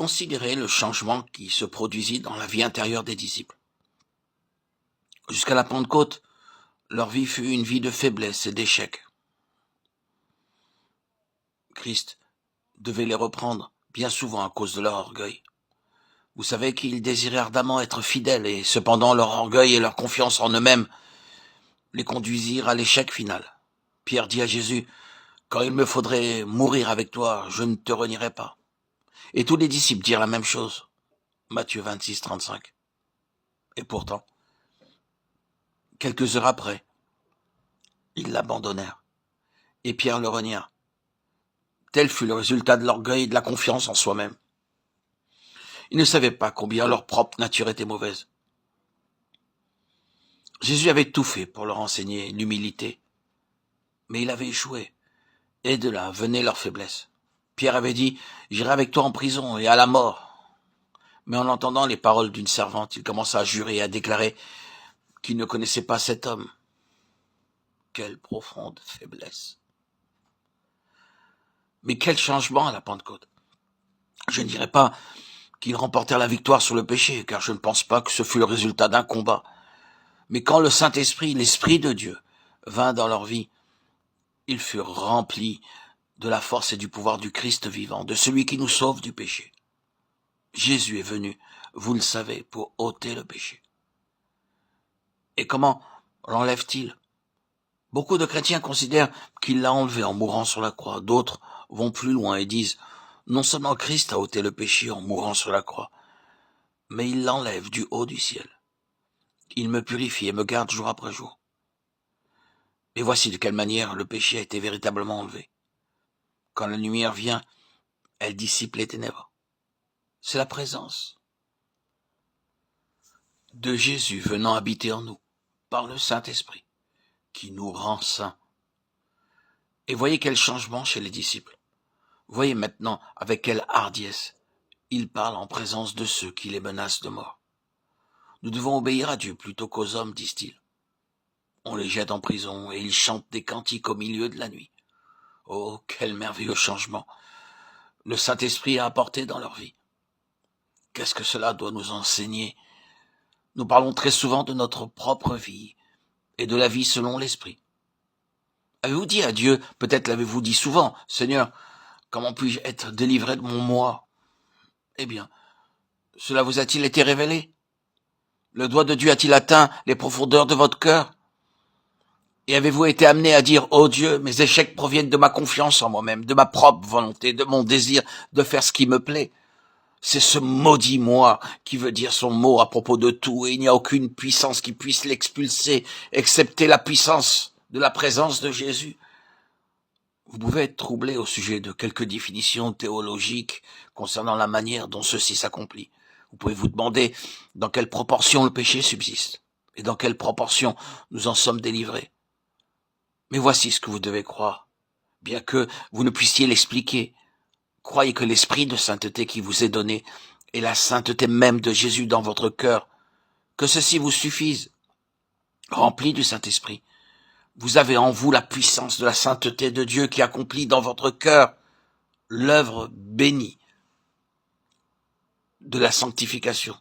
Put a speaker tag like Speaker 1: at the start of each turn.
Speaker 1: Considérez le changement qui se produisit dans la vie intérieure des disciples. Jusqu'à la Pentecôte, leur vie fut une vie de faiblesse et d'échec. Christ devait les reprendre bien souvent à cause de leur orgueil. Vous savez qu'ils désiraient ardemment être fidèles et cependant leur orgueil et leur confiance en eux-mêmes les conduisirent à l'échec final. Pierre dit à Jésus, « Quand il me faudrait mourir avec toi, je ne te renierai pas. » Et tous les disciples dirent la même chose. Matthieu 26, 35. Et pourtant, quelques heures après, ils l'abandonnèrent. Et Pierre le renia. Tel fut le résultat de l'orgueil et de la confiance en soi-même. Ils ne savaient pas combien leur propre nature était mauvaise. Jésus avait tout fait pour leur enseigner l'humilité, mais il avait échoué. Et de là venait leur faiblesse. Pierre avait dit, « J'irai avec toi en prison et à la mort. » Mais en entendant les paroles d'une servante, il commença à jurer et à déclarer qu'il ne connaissait pas cet homme. Quelle profonde faiblesse. Mais quel changement à la Pentecôte. Je ne dirais pas qu'ils remportèrent la victoire sur le péché, car je ne pense pas que ce fut le résultat d'un combat. Mais quand le Saint-Esprit, l'Esprit de Dieu, vint dans leur vie, ils furent remplis de la force et du pouvoir du Christ vivant, de celui qui nous sauve du péché. Jésus est venu, vous le savez, pour ôter le péché. Et comment l'enlève-t-il? Beaucoup de chrétiens considèrent qu'il l'a enlevé en mourant sur la croix. D'autres vont plus loin et disent, non seulement Christ a ôté le péché en mourant sur la croix, mais il l'enlève du haut du ciel. Il me purifie et me garde jour après jour. Et voici de quelle manière le péché a été véritablement enlevé. Quand la lumière vient, elle dissipe les ténèbres. C'est la présence de Jésus venant habiter en nous, par le Saint-Esprit, qui nous rend saints. Et voyez quel changement chez les disciples. Voyez maintenant avec quelle hardiesse ils parlent en présence de ceux qui les menacent de mort. Nous devons obéir à Dieu plutôt qu'aux hommes, disent-ils. On les jette en prison et ils chantent des cantiques au milieu de la nuit. Oh, quel merveilleux changement le Saint-Esprit a apporté dans leur vie. Qu'est-ce que cela doit nous enseigner? Nous parlons très souvent de notre propre vie et de la vie selon l'Esprit. Avez-vous dit à Dieu, peut-être l'avez-vous dit souvent, « Seigneur, comment puis-je être délivré de mon moi ?» Eh bien, cela vous a-t-il été révélé? Le doigt de Dieu a-t-il atteint les profondeurs de votre cœur? Et avez-vous été amené à dire, « Oh Dieu, mes échecs proviennent de ma confiance en moi-même, de ma propre volonté, de mon désir de faire ce qui me plaît. » C'est ce maudit moi qui veut dire son mot à propos de tout, et il n'y a aucune puissance qui puisse l'expulser, excepté la puissance de la présence de Jésus. Vous pouvez être troublé au sujet de quelques définitions théologiques concernant la manière dont ceci s'accomplit. Vous pouvez vous demander dans quelle proportion le péché subsiste, et dans quelle proportion nous en sommes délivrés. Mais voici ce que vous devez croire, bien que vous ne puissiez l'expliquer. Croyez que l'esprit de sainteté qui vous est donné est la sainteté même de Jésus dans votre cœur, que ceci vous suffise. Rempli du Saint-Esprit, vous avez en vous la puissance de la sainteté de Dieu qui accomplit dans votre cœur l'œuvre bénie de la sanctification.